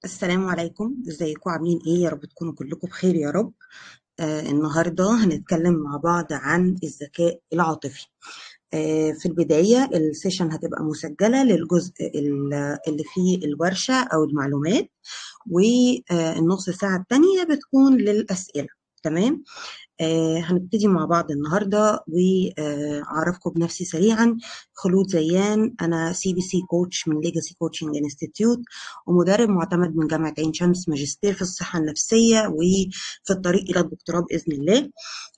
السلام عليكم، ازيكم عاملين ايه؟ يا رب تكونوا كلكم بخير يا رب. النهارده هنتكلم مع بعض عن الذكاء العاطفي. في البداية السيشن هتبقى مسجلة للجزء اللي فيه الورشة أو المعلومات، والنص ساعة التانية بتكون للأسئلة. تمام. هنبتدي مع بعض النهارده وأعرفكم بنفسي سريعا. خلود زيان، أنا CBC كوتش من ليجاسي كوتشنج انستيتيوت، ومدرب معتمد من جامعة عين شمس، ماجستير في الصحة النفسية وفي الطريق إلى الدكتوراه بإذن الله.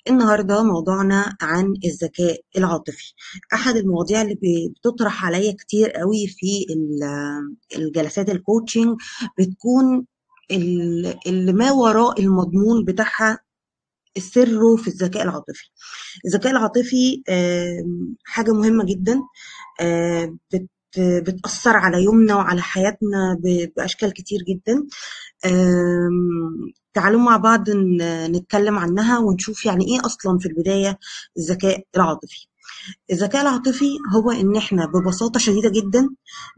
النهارده موضوعنا عن الذكاء العاطفي، أحد المواضيع اللي بتطرح عليا كتير قوي في الجلسات الكوتشنج، بتكون اللي ما وراء المضمون بتاعها سره في الذكاء العاطفي. الذكاء العاطفي حاجة مهمة جدا، بتأثر على يومنا وعلى حياتنا بأشكال كتير جدا. تعالوا مع بعض نتكلم عنها ونشوف يعني ايه أصلا في البداية الذكاء العاطفي. الذكاء العاطفي هو ان احنا ببساطة شديدة جدا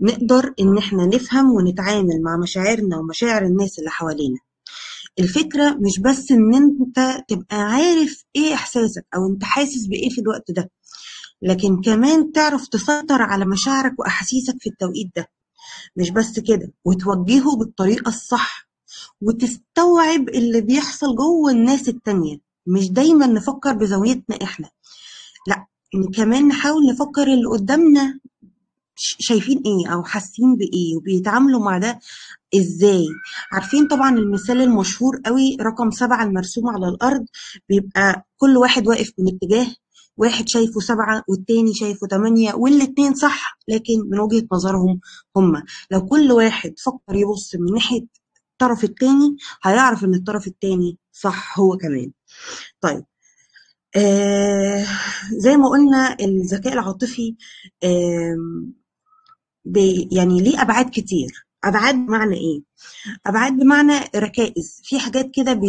نقدر ان احنا نفهم ونتعامل مع مشاعرنا ومشاعر الناس اللي حوالينا. الفكرة مش بس ان انت تبقى عارف ايه احساسك او انت حاسس بايه في الوقت ده، لكن كمان تعرف تسيطر على مشاعرك واحاسيسك في التوقيت ده. مش بس كده، وتوجهه بالطريقة الصح، وتستوعب اللي بيحصل جوه الناس التانية. مش دايما نفكر بزاويتنا احنا، لا، كمان نحاول نفكر اللي قدامنا شايفين ايه او حاسين بايه وبيتعاملوا مع ده ازاي. عارفين طبعا المثال المشهور قوي رقم 7 المرسوم على الارض، بيبقى كل واحد واقف من اتجاه، واحد شايفه 7 والتاني شايفه 8 والاتنين صح، لكن من وجهة نظرهم هما. لو كل واحد فكر يبص من ناحية الطرف التاني هيعرف ان الطرف التاني صح هو كمان. طيب، آه زي ما قلنا الذكاء العاطفي يعني ليه ابعاد كتير. ابعاد بمعنى ايه؟ ابعاد بمعنى ركائز في حاجات كده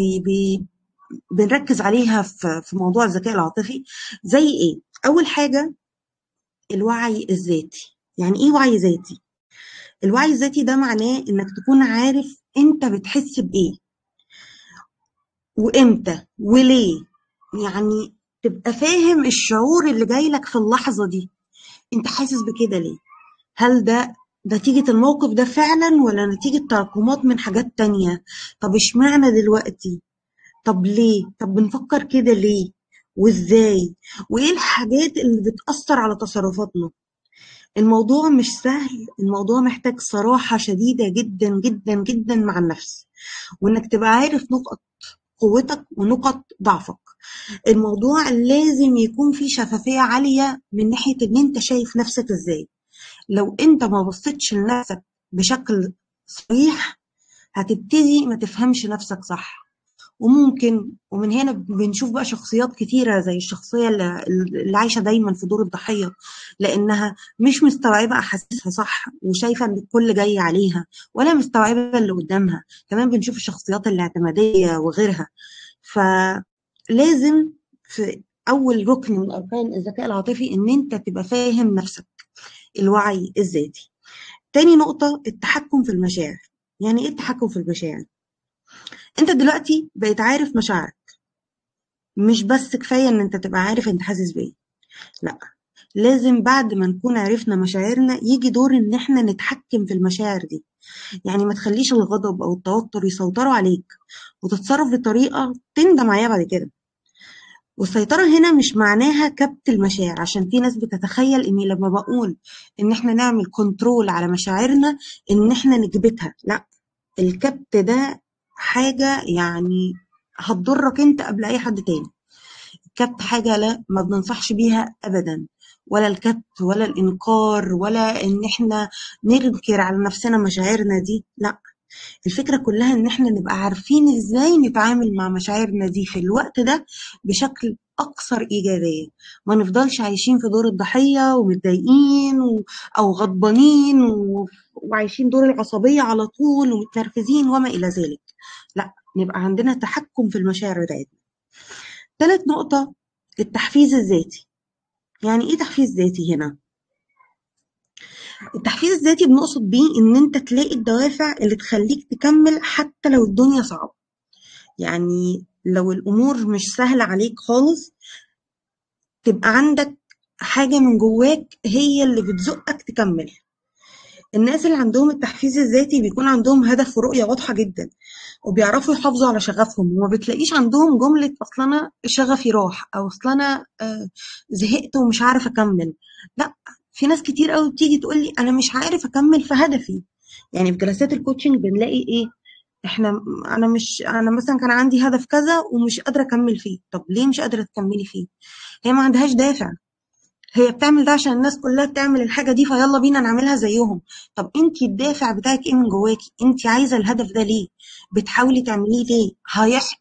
بنركز عليها في موضوع الذكاء العاطفي. زي ايه؟ اول حاجه الوعي الذاتي. يعني ايه وعي ذاتي؟ الوعي الذاتي ده معناه انك تكون عارف انت بتحس بايه وامتى وليه. يعني تبقى فاهم الشعور اللي جاي لك في اللحظه دي، انت حاسس بكده ليه؟ هل ده نتيجة الموقف ده فعلا ولا نتيجة تراكمات من حاجات تانية؟ طب اشمعنى دلوقتي؟ طب ليه؟ طب بنفكر كده ليه؟ وازاي؟ وايه الحاجات اللي بتأثر على تصرفاتنا؟ الموضوع مش سهل، الموضوع محتاج صراحة شديدة جدا جدا جدا مع النفس، وانك تبقى عارف نقط قوتك ونقط ضعفك. الموضوع لازم يكون فيه شفافية عالية من ناحية ان انت شايف نفسك ازاي. لو انت ما بصيتش لنفسك بشكل صريح هتبتدي ما تفهمش نفسك صح. ومن هنا بنشوف بقى شخصيات كتيرة زي الشخصية اللي عايشة دايما في دور الضحية، لأنها مش مستوعبة أحاسيسها صح، وشايفة إن الكل جاي عليها، ولا مستوعبة اللي قدامها. كمان بنشوف الشخصيات الاعتمادية وغيرها. فلازم في أول ركن من أركان الذكاء العاطفي إن أنت تبقى فاهم نفسك، الوعي الذاتي. تاني نقطة التحكم في المشاعر. يعني إيه التحكم في المشاعر؟ أنت دلوقتي بقيت عارف مشاعرك. مش بس كفاية ان انت تبقى عارف انت حاسس بايه، لا، لازم بعد ما نكون عرفنا مشاعرنا يجي دور ان احنا نتحكم في المشاعر دي. يعني ما تخليش الغضب او التوتر يسيطروا عليك وتتصرف بطريقة تندم عليها بعد كده. والسيطرة هنا مش معناها كبت المشاعر، عشان في ناس بتتخيل اني لما بقول ان احنا نعمل كنترول على مشاعرنا ان احنا نكبتها. لا، الكبت ده حاجة يعني هتضرك انت قبل اي حد تاني. الكبت حاجة لا، ما بننصحش بيها أبدا، ولا الكبت ولا الإنكار ولا إن إحنا ننكر على نفسنا مشاعرنا دي، لا. الفكرة كلها إن إحنا نبقى عارفين إزاي نتعامل مع مشاعرنا دي في الوقت ده بشكل أكثر إيجابية. ما نفضلش عايشين في دور الضحية ومتضايقين أو غضبانين وعايشين دور العصبية على طول ومتنرفزين وما إلى ذلك. لا، نبقى عندنا تحكم في المشاعر بتاعتنا. تالت نقطة التحفيز الذاتي. يعني ايه تحفيز ذاتي هنا؟ التحفيز الذاتي بنقصد بيه ان انت تلاقي الدوافع اللي تخليك تكمل حتى لو الدنيا صعبة. يعني لو الامور مش سهلة عليك خالص، تبقى عندك حاجة من جواك هي اللي بتزقك تكمل. الناس اللي عندهم التحفيز الذاتي بيكون عندهم هدف ورؤية واضحة جدا، وبيعرفوا يحافظوا على شغفهم، وما بتلاقيش عندهم جملة أصل أنا شغفي راح، أو أصل أنا زهقت ومش عارف أكمل. لا، في ناس كتير قوي بتيجي تقول لي أنا مش عارف أكمل في هدفي. يعني في جلسات الكوتشنج بنلاقي إيه، احنا انا مثلا كان عندي هدف كذا ومش قادره اكمل فيه. طب ليه مش قادره تكملي فيه؟ هي ما عندهاش دافع. هي بتعمل ده عشان الناس كلها بتعمل الحاجة دي فيلا بينا نعملها زيهم. طب انتي الدافع بتاعك ايه من جواكي؟ انتي عايزة الهدف ده ليه؟ بتحاولي تعمليه ليه؟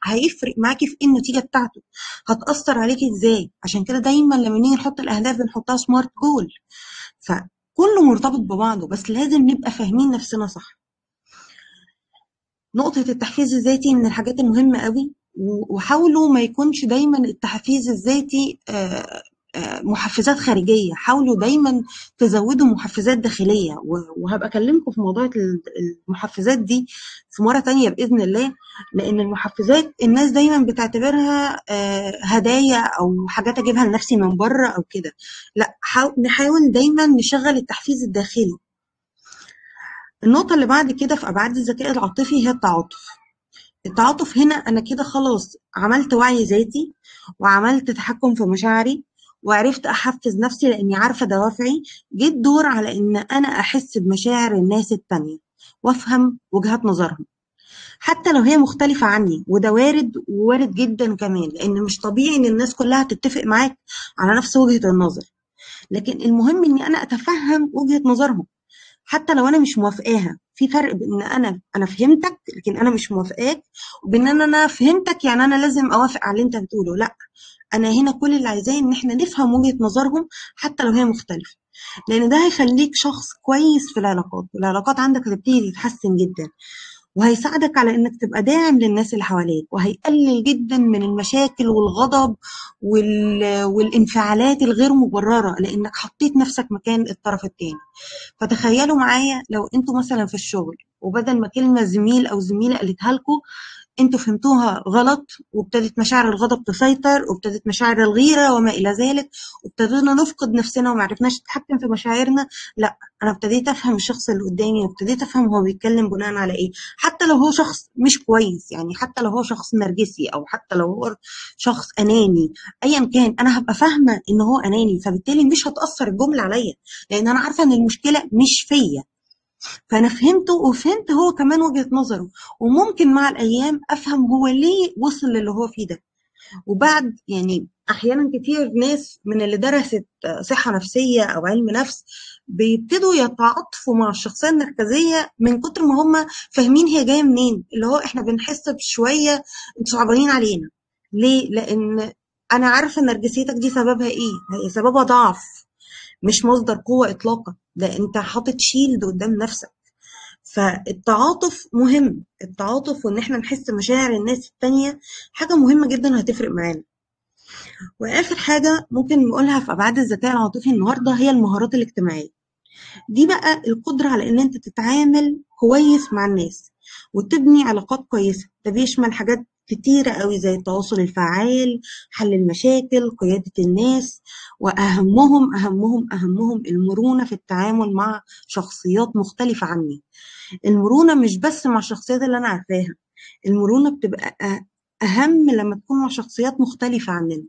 هيفرق معاكي في ايه النتيجة بتاعته؟ هتأثر عليكي ازاي؟ عشان كده دايما لما نيجي نحط الأهداف بنحطها سمارت جول. فكله مرتبط ببعضه، بس لازم نبقى فاهمين نفسنا صح. نقطة التحفيز الذاتي من الحاجات المهمة قوي، وحاولوا ما يكونش دايما التحفيز الذاتي محفزات خارجية. حاولوا دايما تزودوا محفزات داخلية، وهبقى أكلمكم في موضوع المحفزات دي في مرة تانية بإذن الله. لأن المحفزات الناس دايما بتعتبرها هدايا أو حاجات أجيبها لنفسي من بره أو كده. لا، نحاول دايما نشغل التحفيز الداخلي. النقطة اللي بعد كده في أبعاد الذكاء العاطفي هي التعاطف. التعاطف هنا أنا كده خلاص عملت وعي ذاتي، وعملت تحكم في مشاعري، وعرفت أحفز نفسي لأني عارفة دوافعي. جيت دور على إن أنا أحس بمشاعر الناس التانية، وأفهم وجهات نظرهم حتى لو هي مختلفة عني. وده وارد، ووارد جدا كمان، لأن مش طبيعي إن الناس كلها تتفق معاك على نفس وجهة النظر. لكن المهم إني أنا أتفهم وجهة نظرهم حتى لو انا مش موافقاها. في فرق بين ان انا فهمتك لكن انا مش موافقاك، وبين ان انا فهمتك يعني انا لازم اوافق على اللي انت بتقوله. لا، انا هنا كل اللي عايزاه ان احنا نفهم وجهة نظرهم حتى لو هي مختلفة، لان ده هيخليك شخص كويس في العلاقات، والعلاقات عندك هتبتدي تتحسن جدا، وهيساعدك على انك تبقى داعم للناس اللي حواليك، وهيقلل جدا من المشاكل والغضب والانفعالات الغير مبررة، لانك حطيت نفسك مكان الطرف التاني. فتخيلوا معايا لو انتوا مثلا في الشغل، وبدل ما كلمة زميل أو زميلة قالتها لكم انتوا فهمتوها غلط، وابتدت مشاعر الغضب تسيطر، وابتدت مشاعر الغيرة وما إلى ذلك، وابتدينا نفقد نفسنا وما عرفناش نتحكم في مشاعرنا. لا، أنا ابتديت أفهم الشخص اللي قدامي، وابتديت أفهم هو بيتكلم بناء على إيه. حتى لو هو شخص مش كويس، يعني حتى لو هو شخص نرجسي، أو حتى لو هو شخص أناني، أيا كان أنا هبقى فاهمة إن هو أناني، فبالتالي مش هتأثر الجملة عليا، لأن أنا عارفة إن المشكلة مش فيا. فأنا فهمته، وفهمت هو كمان وجهة نظره، وممكن مع الأيام أفهم هو ليه وصل للي هو فيه ده. وبعد يعني أحيانا كتير ناس من اللي درست صحة نفسية أو علم نفس بيبتدوا يتعاطفوا مع الشخصية النرجسية من كتر ما هم فاهمين هي جاية منين. اللي هو إحنا بنحس بشوية انتوا صعبانين علينا. ليه؟ لأن أنا عارفة نرجسيتك دي سببها إيه. هي سببها ضعف، مش مصدر قوة إطلاقا. ده أنت حاطط شيلد قدام نفسك. فالتعاطف مهم. التعاطف وان احنا نحس مشاعر الناس التانية حاجة مهمة جدا هتفرق معانا. واخر حاجة ممكن نقولها في ابعاد الذكاء العاطفي النهاردة هي المهارات الاجتماعية. دي بقى القدرة على ان انت تتعامل كويس مع الناس وتبني علاقات كويسة. ده بيشمل حاجات كتيرة قوي زي التواصل الفعال، حل المشاكل، قيادة الناس، وأهمهم المرونة في التعامل مع شخصيات مختلفة عني. المرونة مش بس مع الشخصيات اللي أنا عارفاها، المرونة بتبقى أهم لما تكون مع شخصيات مختلفة عننا.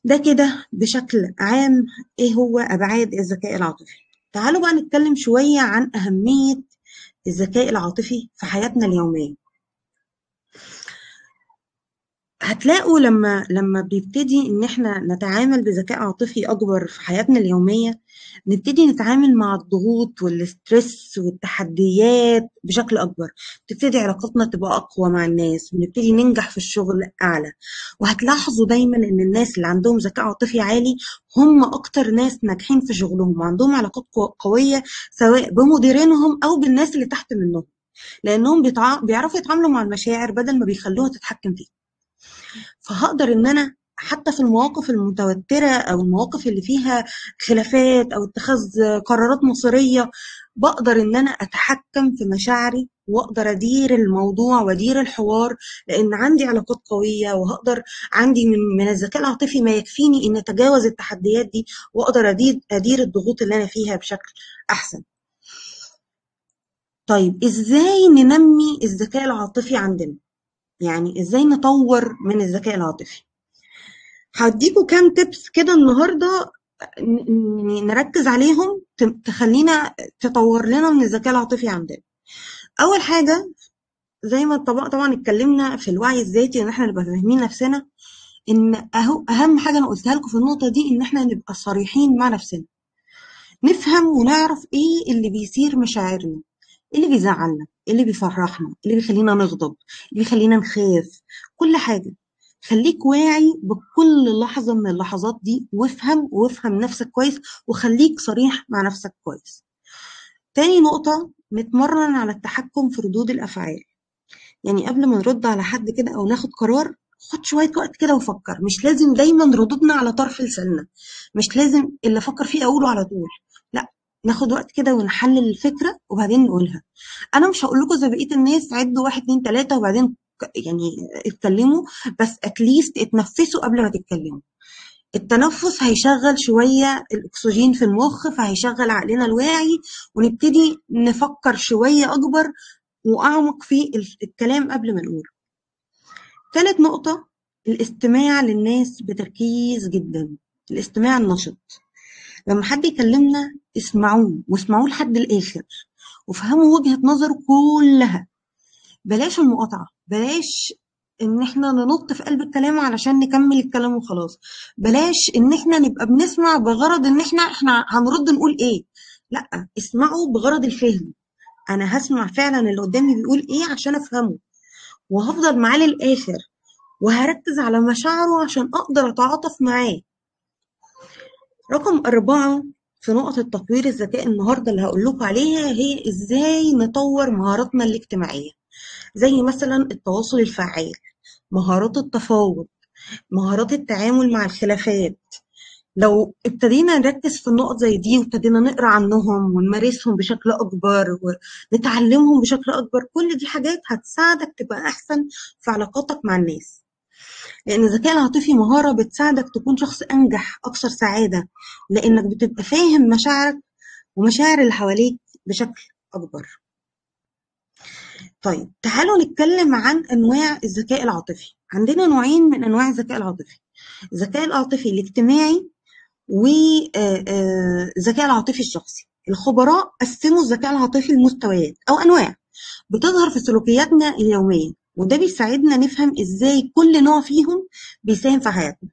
ده كده بشكل عام إيه هو أبعاد الذكاء العاطفي. تعالوا بقى نتكلم شوية عن أهمية الذكاء العاطفي في حياتنا اليومية. هتلاقوا لما بنبتدي ان احنا نتعامل بذكاء عاطفي اكبر في حياتنا اليومية، نبتدي نتعامل مع الضغوط والستريس والتحديات بشكل اكبر. تبتدي علاقاتنا تبقى اقوى مع الناس، ونبتدي ننجح في الشغل اعلى. وهتلاحظوا دايما ان الناس اللي عندهم ذكاء عاطفي عالي هم اكتر ناس ناجحين في شغلهم، وعندهم علاقات قوية سواء بمديرينهم او بالناس اللي تحت منهم، لانهم بيعرفوا يتعاملوا مع المشاعر بدل ما بيخلوها تتحكم فيهم. فهقدر ان انا حتى في المواقف المتوترة أو المواقف اللي فيها خلافات أو اتخاذ قرارات مصيرية، بقدر إن أنا أتحكم في مشاعري وأقدر أدير الموضوع وأدير الحوار، لأن عندي علاقات قوية، وهقدر عندي من الذكاء العاطفي ما يكفيني إن أتجاوز التحديات دي، وأقدر أدير الضغوط اللي أنا فيها بشكل أحسن. طيب إزاي ننمي الذكاء العاطفي عندنا؟ يعني إزاي نطور من الذكاء العاطفي؟ هاديكوا كام تِبس كده النهارده نركّز عليهم تخلّينا تطوّر لنا من الذكاء العاطفي عندنا. أول حاجة، زي ما طبعًا اتكلّمنا في الوعي الذاتي إن إحنا نبقى فاهمين نَفْسنا، إن أهم حاجة أنا قُلتها لكم في النقطة دي إن إحنا نبقى صريحين مع نَفْسنا، نفهم ونعرف إيه اللي بيثير مشاعرنا، إيه اللي بيزعّلنا، إيه اللي بيفرّحنا، إيه اللي بيخلّينا نغضب، إيه اللي بيخلّينا نخاف، كل حاجة. خلّيك واعي بكل لحظة من اللحظات دي، وافهم نَفْسك كويس، وخلّيك صريح مع نَفْسك كويس. تاني نقطة، نتمرّن على التحكُّم في ردود الأفعال. يعني قبل ما نرُد على حد كده أو ناخُد قرار، خُد شوية وقت كده وفكّر، مش لازم دايمًا ردودنا على طرف لساننا، مش لازم اللي أفكّر فيه أقوله على طول، لأ، ناخُد وقت كده ونحلِّل الفكرة وبعدين نقولها. أنا مش هاقول لكم زي بقية الناس عدّوا 1، 2، 3 وبعدين يعني اتكلّموا، بس at least اتنفّسوا قبل ما تتكلّموا. التنفُّس هيشغّل شوية الأكسجين في المُخ، فهيشغّل عقلنا الواعي، ونبتدي نفكّر شوية أكبر وأعمق في الكلام قبل ما نقوله. تالت نقطة، الاستماع للناس بتركيز جدًا، الاستماع النشِط. لمّا حد يكلّمنا اسمعوه، واسمعوه لحد الآخر، وافهموا وجهة نظره كلّها. بلاش المقاطعة، بلاش إن إحنا ننُط في قلب الكلام علشان نكمّل الكلام وخلاص، بلاش إن إحنا نبقى بنسمع بغرض إن إحنا هنرُد نقول إيه، لأ، اسمعوا بغرض الفهم. أنا هاسمع فعلًا اللي قدّامي بيقول إيه عشان أفهمه، وهافضل معاه للآخر، وهاركّز على مشاعره عشان أقدر أتعاطف معاه. رقم 4 في نقط التطوير الذكاء النهارده اللي هاقول لكم عليها، هي إزاي نطوّر مهاراتنا الاجتماعية، زي مثلًا التواصل الفعّال، مهارات التفاوض، مهارات التعامل مع الخلافات. لو ابتدينا نركّز في النقط زي دي وابتدينا نقرا عنّهم ونمارسهم بشكل أكبر ونتعلّمهم بشكل أكبر، كل دي حاجات هتساعدك تبقى أحسن في علاقاتك مع الناس. لأن الذكاء العاطفي مهارة بتساعدك تكون شخص أنجح، أكثر سعادة، لأنك بتبقى فاهم مشاعرك ومشاعر اللي حواليك بشكل أكبر. طيب تعالوا نتكلم عن أنواع الذكاء العاطفي. عندنا نوعين من أنواع الذكاء العاطفي، الذكاء العاطفي الاجتماعي والذكاء العاطفي الشخصي. الخبراء قسموا الذكاء العاطفي لمستويات أو أنواع بتظهر في سلوكياتنا اليومية، وده بيساعدنا نفهم إزاي كل نوع فيهم بيساهم في حياتنا.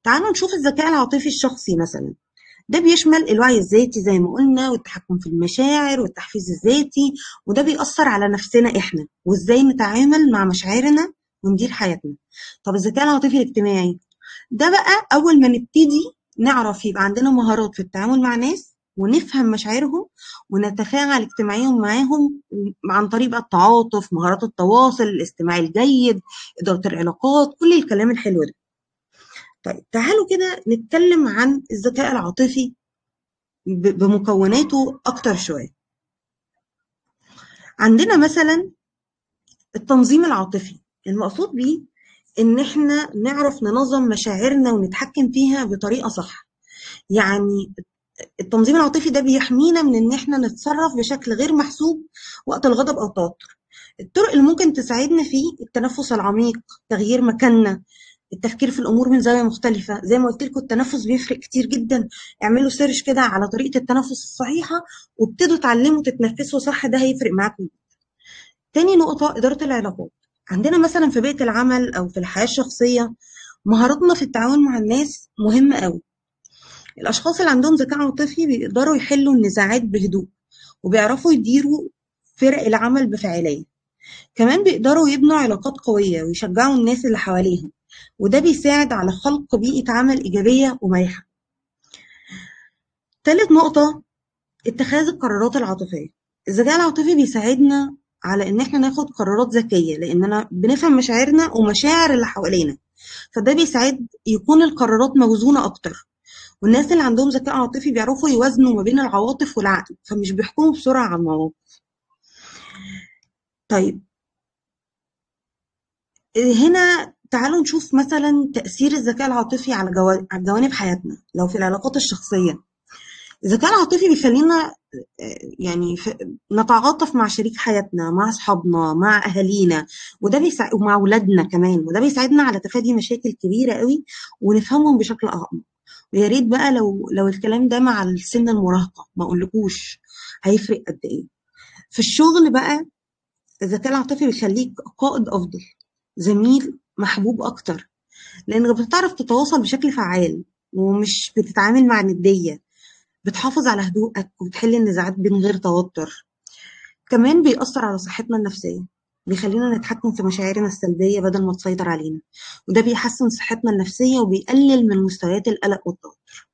تعالوا نشوف الذكاء العاطفي الشخصي مثلا. ده بيشمل الوعي الذاتي زي ما قلنا، والتحكم في المشاعر والتحفيز الذاتي، وده بيأثر على نفسنا إحنا وإزاي نتعامل مع مشاعرنا وندير حياتنا. طب الذكاء العاطفي الاجتماعي ده بقى أول ما نبتدي نعرف يبقى عندنا مهارات في التعامل مع ناس ونفهم مشاعرهم ونتفاعل اجتماعيا معاهم عن طريق بقى التعاطف، مهارات التواصل، الاستماع الجيد، إدارة العلاقات، كل الكلام الحلو ده. طيب تعالوا كده نتكلم عن الذكاء العاطفي بمكوناته أكتر شوية. عندنا مثلا التنظيم العاطفي، المقصود بيه إن إحنا نعرف ننظم مشاعرنا ونتحكم فيها بطريقة صح. يعني التنظيم العاطفي ده بيحمينا من إن إحنا نتصرف بشكل غير محسوب وقت الغضب أو التوتر. الطرق اللي ممكن تساعدنا فيه التنفس العميق، تغيير مكاننا، التفكير في الأمور من زاوية مختلفة. زي ما قلت لكم التنفس بيفرق كتير جدا، اعملوا سيرش كده على طريقة التنفس الصحيحة وابتدوا اتعلموا تتنفسوا صح، ده هيفرق معاكم. تاني نقطة، إدارة العلاقات. عندنا مثلا في بيئة العمل أو في الحياة الشخصية مهاراتنا في التعامل مع الناس مهمة قوي. الأشخاص اللي عندهم ذكاء عاطفي بيقدروا يحلوا النزاعات بهدوء، وبيعرفوا يديروا فرق العمل بفاعلية. كمان بيقدروا يبنوا علاقات قوية ويشجعوا الناس اللي حواليهم، وده بيساعد على خلق بيئة عمل إيجابية ومريحة. تالت نقطة، اتخاذ القرارات العاطفية. الذكاء العاطفي بيساعدنا على إن إحنا ناخد قرارات ذكية، لأننا بنفهم مشاعرنا ومشاعر اللي حوالينا. فده بيساعد يكون القرارات موزونة أكتر. والناس اللي عندهم ذكاء عاطفي بيعرفوا يوازنوا ما بين العواطف والعقل، فمش بيحكموا بسرعة على المواقف. طيب، هنا تعالوا نشوف مثلا تأثير الذكاء العاطفي على على جوانب حياتنا لو في العلاقات الشخصية. الذكاء العاطفي بيخلينا يعني نتعاطف مع شريك حياتنا، مع أصحابنا، مع أهالينا، ومع أولادنا كمان، وده بيساعدنا على تفادي مشاكل كبيرة قوي ونفهمهم بشكل أعمق. ويا ريت بقى لو الكلام ده مع السن المراهقة، ما أقولكوش هيفرق قد إيه. في الشغل بقى الذكاء العاطفي بيخليك قائد أفضل، زميل محبوب أكتر، لأنك بتعرف تتواصل بشكل فعال ومش بتتعامل مع ندية، بتحافظ على هدوءك وبتحل النزاعات من غير توتر. كمان بيأثر على صحتنا النفسية، بيخلينا نتحكم في مشاعرنا السلبية بدل ما تسيطر علينا، وده بيحسن صحتنا النفسية وبيقلل من مستويات القلق والتوتر.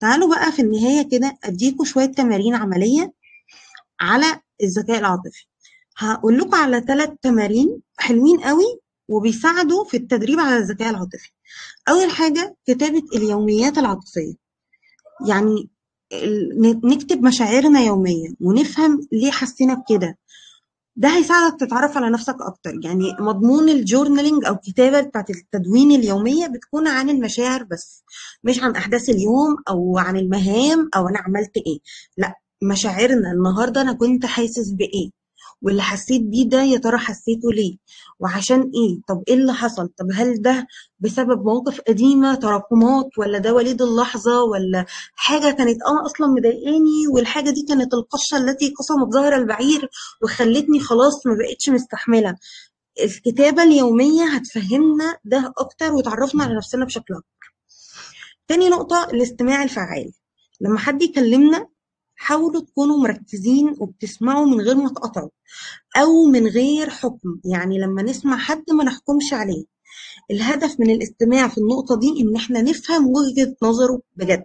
تعالوا بقى في النهاية كده أديكوا شوية تمارين عملية على الذكاء العاطفي. هقول لكم على 3 تمارين حلوين قوي وبيساعدوا في التدريب على الذكاء العاطفي. أول حاجة كتابة اليوميات العاطفية، يعني نكتب مشاعرنا يوميا ونفهم ليه حسينا بكده. ده هيساعدك تتعرف على نفسك اكتر. يعني مضمون الجورنالينج او الكتابه بتاعت التدوين اليوميه بتكون عن المشاعر بس، مش عن احداث اليوم او عن المهام او انا عملت ايه. لا، مشاعرنا النهارده انا كنت حاسس بايه، واللي حسيت بيه ده يا ترى حسيته ليه وعشان ايه، طب ايه اللي حصل، طب هل ده بسبب مواقف قديمة تراكمات، ولا ده وليد اللحظة، ولا حاجة كانت انا اصلا مضايقاني والحاجة دي كانت القشة التي قسمت ظهر البعير وخلتني خلاص ما بقتش مستحملة. الكتابة اليومية هتفهمنا ده اكتر وتعرفنا على نفسنا بشكل اكتر. تاني نقطة الاستماع الفعال. لما حد يكلمنا حاولوا تكونوا مركزين وبتسمعوا من غير ما تقطعوا أو من غير حكم. يعني لما نسمع حد ما نحكمش عليه. الهدف من الاستماع في النقطة دي إن احنا نفهم وجهة نظره بجد.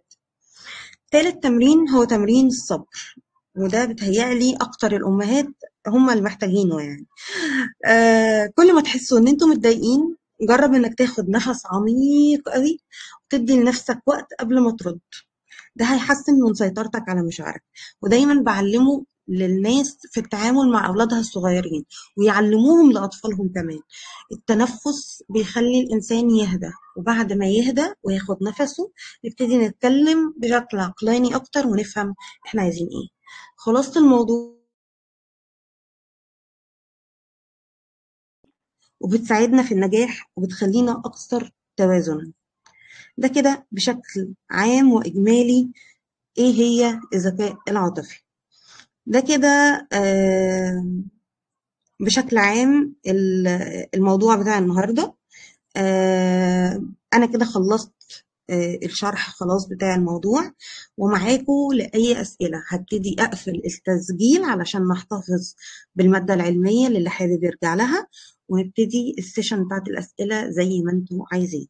تالت تمرين هو تمرين الصبر، وده بتهيألي أكتر الأمهات هم اللي محتاجينه. يعني كل ما تحسوا إن انتوا متضايقين جرب إنك تاخد نفس عميق قوي وتدي لنفسك وقت قبل ما ترد. ده هيحسن من سيطرتك على مشاعرك. ودايما بعلمه للناس في التعامل مع أولادها الصغيرين ويعلموهم لأطفالهم كمان. التنفس بيخلي الإنسان يهدى، وبعد ما يهدى وياخد نفسه نبتدي نتكلم بشكل عقلاني أكتر ونفهم إحنا عايزين إيه. خلاصة الموضوع وبتساعدنا في النجاح وبتخلينا أكثر توازنا. ده كده بشكل عام وإجمالي إيه هي الذكاء العاطفي. ده كده بشكل عام الموضوع بتاع النهاردة. أنا كده خلصت الشرح خلاص بتاع الموضوع، ومعاكم لأي أسئلة. هبتدي أقفل التسجيل علشان نحتفظ بالمادة العلمية للي حابب يرجع لها، ونبتدي السيشن بتاعت الأسئلة زي ما انتوا عايزين.